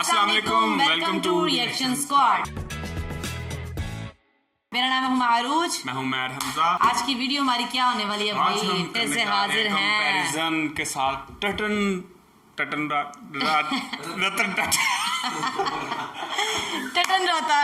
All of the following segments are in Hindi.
अस्सलाम वालेकुम, वेलकम टू रिएक्शन स्क्वाड। मेरा नाम है हुमारूज। मैं हूं मैर हमजा। आज की वीडियो हमारी क्या होने वाली है आज भाई? हम फिर करने से जा रहे हाजिर हैं हैं कंपैरिजन के साथ रतन टाटा। टटन रोता।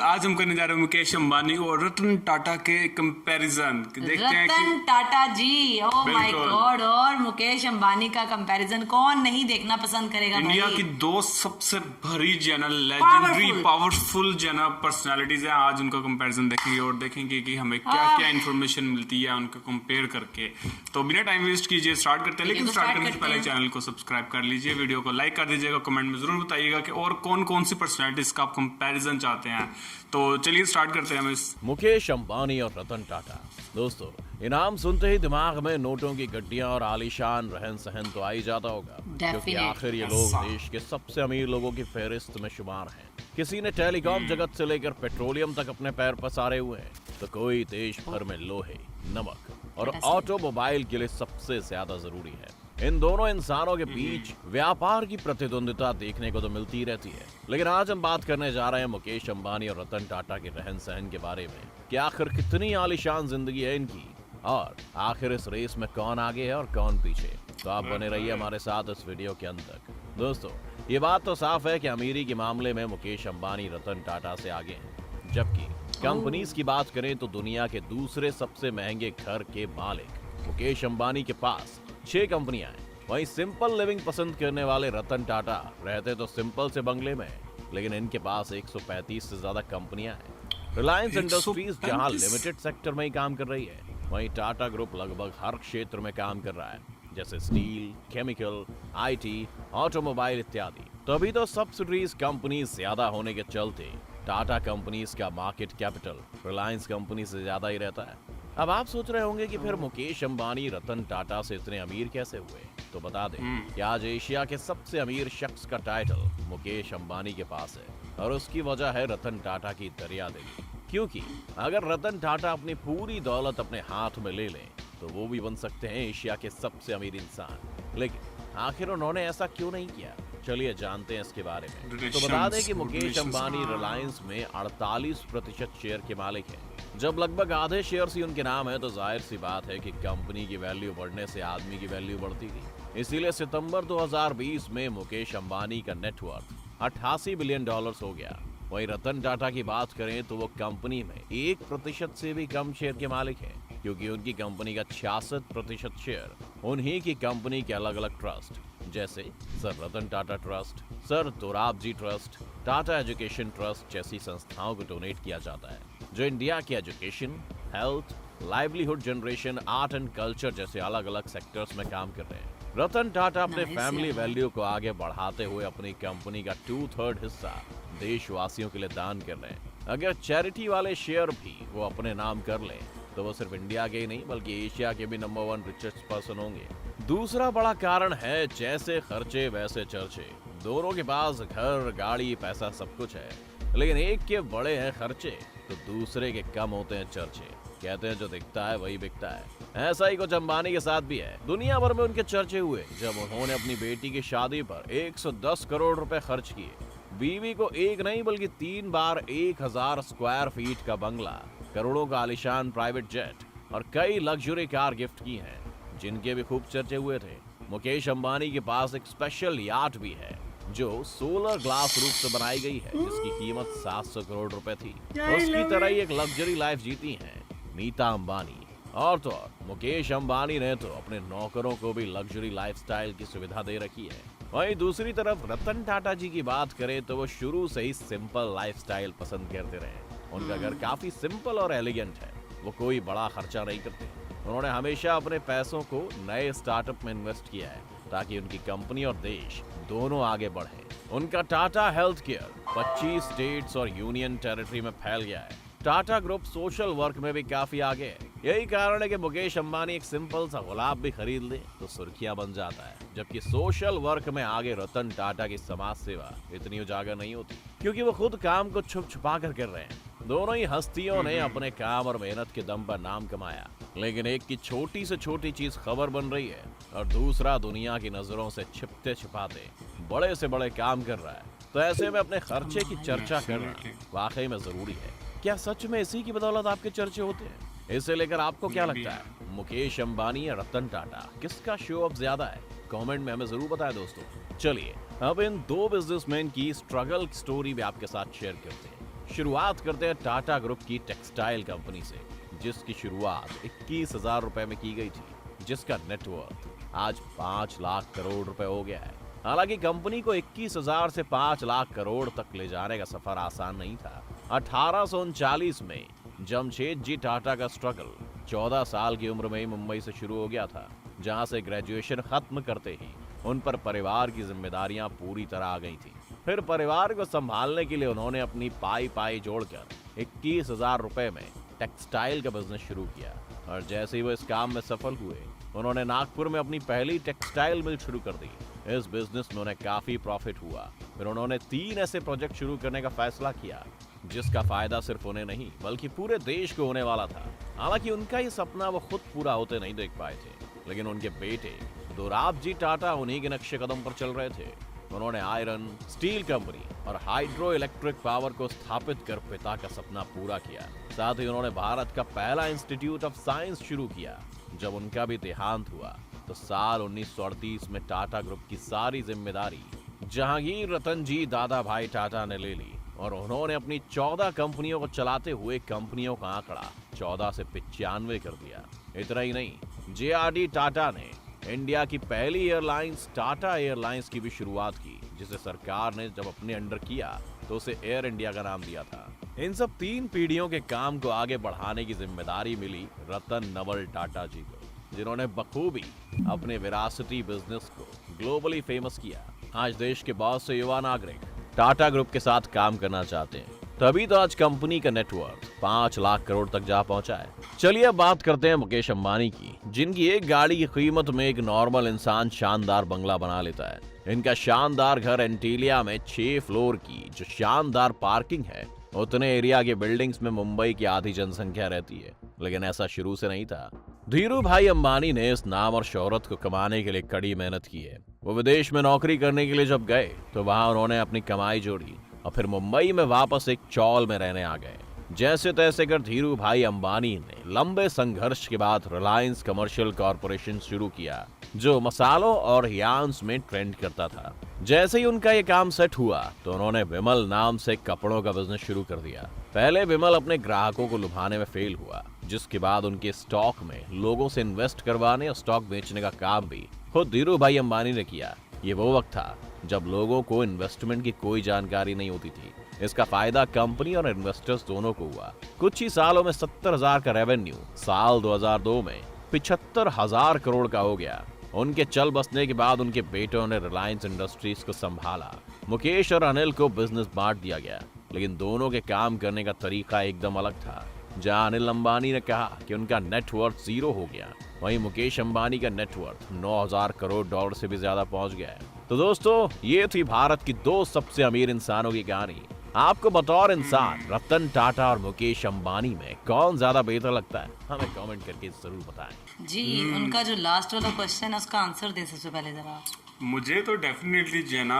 आज हम करने जा रहे हैं मुकेश अंबानी और रतन टाटा के कंपैरिजन। देखते हैं रतन कि टाटा जी, ओ माय बिल्कुल। गॉड, और मुकेश अंबानी का कंपैरिजन कौन नहीं देखना पसंद करेगा इंडिया भाई? की दो सबसे बड़ी general legendary Powerful। Powerful general personalities हैं। आज उनका कंपैरिजन देखेंगे और देखेंगे कि हमें क्या क्या इन्फॉर्मेशन मिलती है उनका कंपेयर करके। तो बिना टाइम वेस्ट कीजिए स्टार्ट करते हैं। लेकिन तो स्टार्ट start करने से करते पहले हैं। चैनल को सब्सक्राइब कर लीजिए, वीडियो को लाइक कर दीजिएगा, कमेंट में जरूर बताइएगा कि और कौन कौन सी पर्सनालिटीज का आप कंपैरिजन चाहते हैं। तो चलिए स्टार्ट करते हैं हम इस मुकेश अंबानी और रतन टाटा। दोस्तों, इनाम सुनते ही दिमाग में नोटों की गड्डियां और आलीशान रहन सहन तो आ ही जाता होगा, क्योंकि Definite। आखिर ये लोग देश के सबसे अमीर लोगों की फहरिस्त में शुमार हैं। किसी ने टेलीकॉम जगत से लेकर पेट्रोलियम तक अपने पैर पसारे हुए हैं, तो कोई देश भर में लोहे, नमक और ऑटोमोबाइल के लिए सबसे ज्यादा जरूरी है। इन दोनों इंसानों के बीच व्यापार की प्रतिद्वंदिता देखने को तो मिलती ही रहती है, लेकिन आज हम बात करने जा रहे हैं मुकेश अंबानी और रतन टाटा के रहन सहन के बारे में कि आखिर कितनी आलीशान जिंदगी है इनकी और आखिर इस रेस में कौन आगे है और कौन पीछे। तो आप बने रहिए हमारे साथ इस वीडियो के अंत तक। दोस्तों, ये बात तो साफ है कि अमीरी के मामले में मुकेश अंबानी रतन टाटा से आगे हैं, जबकि कंपनीज की बात करें तो दुनिया के दूसरे सबसे महंगे घर के मालिक मुकेश अंबानी के पास 6 कंपनियां हैं। वहीं सिंपल लिविंग पसंद करने वाले रतन टाटा रहते तो सिंपल से बंगले में, लेकिन इनके पास 135 से ज्यादा कंपनियां हैं। रिलायंस इंडस्ट्रीज जहां लिमिटेड सेक्टर में ही काम कर रही है, वहीं टाटा ग्रुप लगभग हर क्षेत्र में काम कर रहा है, जैसे स्टील, केमिकल, आईटी, ऑटोमोबाइल इत्यादि। तभी तो सब्सिडीज कंपनी ज्यादा होने के चलते टाटा कंपनीज का मार्केट कैपिटल रिलायंस कंपनी से ज्यादा ही रहता है। अब आप सोच रहे होंगे कि फिर मुकेश अंबानी रतन टाटा से इतने अमीर कैसे हुए? तो बता दें कि आज एशिया के सबसे अमीर शख्स का टाइटल मुकेश अंबानी के पास है, और उसकी वजह है रतन टाटा की दरियादिली। क्योंकि अगर रतन टाटा अपनी पूरी दौलत अपने हाथ में ले लें तो वो भी बन सकते हैं एशिया के सबसे अमीर इंसान। लेकिन आखिर उन्होंने ऐसा क्यों नहीं किया? चलिए जानते हैं इसके बारे में। तो बता दें कि मुकेश अंबानी रिलायंस में 48% शेयर के मालिक हैं। जब लगभग आधे शेयर ही उनके नाम है, तो जाहिर सी बात है कि कंपनी की वैल्यू बढ़ने से आदमी की वैल्यू बढ़ती थी। इसीलिए सितंबर 2020 में मुकेश अंबानी का नेटवर्थ 88 बिलियन डॉलर्स हो गया। वहीं रतन टाटा की बात करें तो वो कंपनी में 1% से भी कम शेयर के मालिक हैं, क्योंकि उनकी कंपनी का 66% शेयर उन्हीं की कंपनी के अलग अलग ट्रस्ट, जैसे sir Ratan Tata trust, sir Dorabji trust, Tata education trust जैसी संस्थाओं को डोनेट किया जाता है, जो इंडिया की education, health, livelihood generation, art and culture जैसे अलग अलग सेक्टर्स में काम कर रहे हैं। रतन टाटा अपने फैमिली वैल्यू को आगे बढ़ाते हुए अपनी कंपनी का 2/3 हिस्सा देशवासियों के लिए दान कर रहे हैं। अगर चैरिटी वाले शेयर भी वो अपने नाम कर लें तो वो सिर्फ इंडिया के ही नहीं बल्कि एशिया के भी नंबर 1 रिचेस्ट पर्सन होंगे। दूसरा बड़ा कारण है जैसे खर्चे वैसे चर्चे। दोनों के पास घर, गाड़ी, पैसा सब कुछ है, लेकिन एक के बड़े हैं खर्चे तो दूसरे के कम होते हैं चर्चे। कहते हैं जो दिखता है वही बिकता है। ऐसा ही कुछ अंबानी के साथ भी है। दुनिया भर में उनके चर्चे हुए जब उन्होंने अपनी बेटी की शादी पर 110 करोड़ रुपए खर्च किए। बीवी को एक नहीं बल्कि 3 बार 1000 स्क्वायर फीट का बंगला, करोड़ों का आलिशान प्राइवेट जेट और कई लग्जरी कार गिफ्ट की हैं, जिनके भी खूब चर्चे हुए थे। मुकेश अंबानी के पास एक स्पेशल याट भी है जो सोलर ग्लास रूफ से बनाई गई है, जिसकी कीमत 700 करोड़ रुपए थी। उसकी तरह ही एक लग्जरी लाइफ जीती है नीता अंबानी। और तो और मुकेश अंबानी ने तो अपने नौकरों को भी लग्जरी लाइफस्टाइल की सुविधा दे रखी है। वहीं दूसरी तरफ रतन टाटा जी की बात करें तो वो शुरू से ही सिंपल लाइफस्टाइल पसंद करते रहे। उनका घर काफी सिंपल और एलिगेंट है। वो कोई बड़ा खर्चा नहीं करते। उन्होंने हमेशा अपने पैसों को नए स्टार्टअप में इन्वेस्ट किया है ताकि उनकी कंपनी और देश दोनों आगे बढ़े। उनका टाटा हेल्थ केयर 25 स्टेट्स और यूनियन टेरिटरी में फैल गया है। टाटा ग्रुप सोशल वर्क में भी काफी आगे है। यही कारण है कि मुकेश अंबानी एक सिंपल सा गुलाब भी खरीद ले तो सुर्खियां बन जाता है, जबकि सोशल वर्क में आगे रतन टाटा की समाज सेवा इतनी उजागर नहीं होती, क्योंकि वो खुद काम को छुप छुपा कर रहे हैं। दोनों ही हस्तियों ने अपने काम और मेहनत के दम पर नाम कमाया, लेकिन एक की छोटी से छोटी चीज खबर बन रही है और दूसरा दुनिया की नजरों से छिपते छिपाते बड़े से बड़े काम कर रहा है, तो ऐसे में अपने खर्चे की चर्चा करना वाकई में जरूरी है। क्या सच में इसी की बदौलत आपके चर्चे होते हैं? इसे लेकर आपको क्या लगता है? मुकेश अंबानी या रतन टाटा, किसका शो ऑफ ज्यादा है? कमेंट में हमें जरूर बताएं दोस्तों। चलिए अब इन दो बिजनेसमैन की स्ट्रगल स्टोरी भी आपके साथ शेयर करते हैं। शुरुआत करते हैं टाटा ग्रुप की टेक्सटाइल कंपनी से, जिसकी शुरुआत 21,000 रुपए में की गई थी, जिसका नेटवर्थ आज 5 लाख करोड़ रुपए हो गया है। हालांकि कंपनी को 21,000 से 5 लाख करोड़ तक ले जाने का सफर आसान नहीं था। 1839 में जमशेदजी टाटा का स्ट्रगल 14 साल की उम्र में ही मुंबई से शुरू हो गया था, जहां से ग्रेजुएशन खत्म करते ही उन पर परिवार की जिम्मेदारियां पूरी तरह आ गई थी। फिर परिवार को संभालने के लिए उन्होंने अपनी पाई जोड़कर 21,000 रुपए में टेक्सटाइल का बिजनेस शुरू किया, और जैसे ही वो इस काम में सफल हुए, उन्होंने नागपुर में अपनी पहली टेक्सटाइल मिल शुरू कर दी। इस बिजनेस में उन्हें काफी प्रॉफिट हुआ। फिर उन्होंने 3 ऐसे प्रोजेक्ट शुरू करने का फैसला किया, जिसका फायदा सिर्फ उन्हें नहीं बल्कि पूरे देश को होने वाला था। हालांकि उनका ये सपना वो खुद पूरा होते नहीं देख पाए थे, लेकिन उनके बेटे दोराबजी टाटा उन्हीं के नक्शे कदम पर चल रहे थे। उन्होंने आयरन, स्टील कंपनी और हाइड्रो इलेक्ट्रिक पावर को स्थापित कर पिता का सपना पूरा किया। साथ ही उन्होंने भारत का पहला इंस्टीट्यूट ऑफ साइंस शुरू किया। जब उनका भी देहांत हुआ तो साल 1938 में टाटा ग्रुप की सारी जिम्मेदारी जहांगीर रतन जी दादा भाई टाटा ने ले ली, और उन्होंने अपनी 14 कंपनियों को चलाते हुए कंपनियों का आंकड़ा 14 से 95 कर दिया। इतना ही नहीं, JRD टाटा ने इंडिया की पहली एयरलाइंस टाटा एयरलाइंस की भी शुरुआत की, जिसे सरकार ने जब अपने अंडर किया तो उसे एयर इंडिया का नाम दिया था। इन सब 3 पीढ़ियों के काम को आगे बढ़ाने की जिम्मेदारी मिली रतन नवल टाटा जी को, जिन्होंने बखूबी अपने विरासती बिजनेस को ग्लोबली फेमस किया। आज देश के बहुत से युवा नागरिक टाटा ग्रुप के साथ काम करना चाहते हैं, तभी तो आज कंपनी का नेटवर्थ 5 लाख करोड़ तक जा पहुंचा है। चलिए अब बात करते हैं मुकेश अंबानी की, जिनकी एक गाड़ी की कीमत में एक नॉर्मल इंसान शानदार बंगला बना लेता है। इनका शानदार घर एंटीलिया में 6 फ्लोर की जो शानदार पार्किंग है, उतने एरिया के बिल्डिंग्स में मुंबई की आधी जनसंख्या रहती है। लेकिन ऐसा शुरू से नहीं था। धीरू भाई अंबानी ने इस नाम और शोहरत को कमाने के लिए कड़ी मेहनत की है। वो विदेश में नौकरी करने के लिए जब गए तो वहां उन्होंने अपनी कमाई जोड़ी और फिर मुंबई में वापस एक चौल में रहने आ गए। जैसे तैसे कर धीरू भाई अंबानी ने लंबे संघर्ष के बाद रिलायंस कमर्शियल कॉरपोरेशन शुरू किया, जो मसालों और यार्न्स में ट्रेंड करता था। जैसे ही उनका ये काम सेट हुआ तो उन्होंने विमल नाम से कपड़ों का बिजनेस शुरू कर दिया। पहले विमल अपने ग्राहकों को लुभाने में फेल हुआ, जिसके बाद उनके स्टॉक में लोगों से इन्वेस्ट करवाने और स्टॉक बेचने का काम भी खुद धीरू भाई अंबानी ने किया। ये वो वक्त था जब लोगों को इन्वेस्टमेंट की कोई जानकारी नहीं होती थी। इसका फायदा कंपनी और इन्वेस्टर्स दोनों को हुआ। कुछ ही सालों में 70,000 का रेवेन्यू साल 2002 में 75,000 करोड़ का हो गया। उनके चल बसने के बाद उनके बेटों ने रिलायंस इंडस्ट्रीज को संभाला। मुकेश और अनिल को बिजनेस बांट दिया गया, लेकिन दोनों के काम करने का तरीका एकदम अलग था। जहां अनिल अंबानी ने कहा कि उनका नेटवर्थ 0 हो गया, वहीं मुकेश अंबानी का नेटवर्थ 9,000 करोड़ डॉलर से भी ज्यादा पहुंच गया है। तो दोस्तों, ये थी भारत की 2 सबसे अमीर इंसानों की कहानी। आपको बतौर इंसान रतन टाटा और मुकेश अंबानी में कौन ज्यादा बेहतर लगता है? हमें कमेंट करके जरूर बताएं। जी, उनका जो लास्ट वाला क्वेश्चन है उसका आंसर दे सबसे पहले जरा। मुझे तो डेफिनेटली जो है ना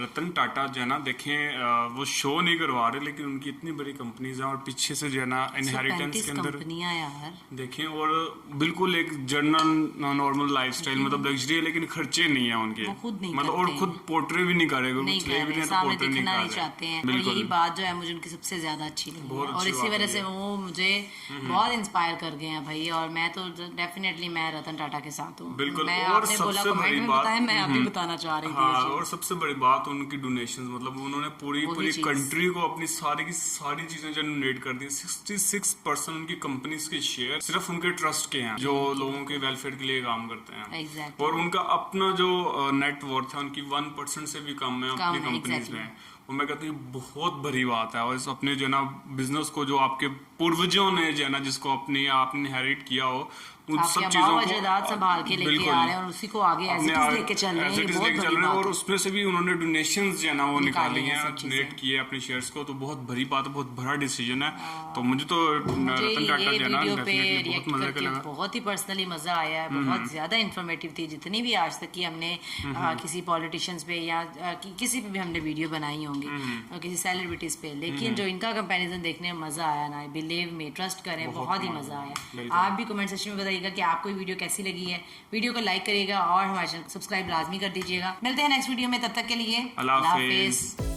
रतन टाटा जो है ना, देखें वो शो नहीं करवा रहे, लेकिन उनकी इतनी बड़ी कंपनीज हैं और पीछे से जो है ना इनहेरिटेंस के अंदर यार देखें, और बिल्कुल एक जनरल नॉर्मल लाइफस्टाइल, मतलब लग्जरी है, लेकिन खर्चे नहीं है उनके, मतलब और खुद पोर्ट्रे भी नहीं करेगा, कुछ ले भी नहीं तो पोर्ट्रे नहीं चाहते हैं। और यही बात जो है मुझे उनकी सबसे ज्यादा अच्छी लगी है, और इसी वजह से वो मुझे बहुत इंस्पायर कर गए हैं भाई। और मैं तो डेफिनेटली मैं रतन टाटा के साथ हूँ। बिल्कुल। मैं और आपने बोला कमेंट में बताया, मैं अभी बताना चाह रही थी। हाँ, और सबसे बड़ी बात उनकी डोनेशंस, मतलब उन्होंने पूरी कंट्री को अपनी सारी की सारी चीजें डोनेट कर दी। 66% उनकी कंपनीज के शेयर सिर्फ उनके ट्रस्ट के हैं, जो लोगों के वेलफेयर के लिए काम करते हैं। exactly. और उनका अपना जो नेटवर्थ है उनकी 1% से भी कम है अपनी कंपनीज में। और मैं कहता हूँ बहुत बड़ी बात है, और इस अपने जो ना बिजनेस को जो आपके पूर्वजों ने जो है ना, जिसको अपने आपने इनहेरिट किया हो, उन आपके सब चीजों अजादात संभाल के लेके बिल्कुल, आ रहे हैं और उसी को आगे एज इट इज लेके चल रहे हैं। ये बहुत बड़ी बात और है। उसमें से भी उन्होंने डोनेशंस जो है ना वो निकाली हैं, सब चीजें। डोनेट किए अपने शेयर्स को, तो बहुत बड़ी बात है, बहुत बड़ा डिसीजन है। तो मुझे तो मुझे रतन टाटा ये जो है ना वीडियो पे डेफिनेटली रिएक्ट बहुत मजा करके लगा। बहुत ही पर्सनली मजा आया है, बहुत ज्यादा इन्फॉर्मेटिव थी। जितनी भी आज तक की हमने किसी पॉलिटिशियंस पे या किसी पे भी हमने वीडियो बनाई होंगी, किसी सेलिब्रिटीज पे, लेकिन जो इनका कंपैरिजन देखने में मजा आया ना, बिलीव मी, ट्रस्ट करें, बहुत ही मजा आया। आप भी कमेंट सेक्शन में बताइएगा कि आपको ये वीडियो कैसी लगी है। वीडियो को लाइक करिएगा और हमारे चैनल को सब्सक्राइब लाजमी कर दीजिएगा। मिलते हैं नेक्स्ट वीडियो में, तब तक के लिए अल्लाह हाफिज। हाफिज।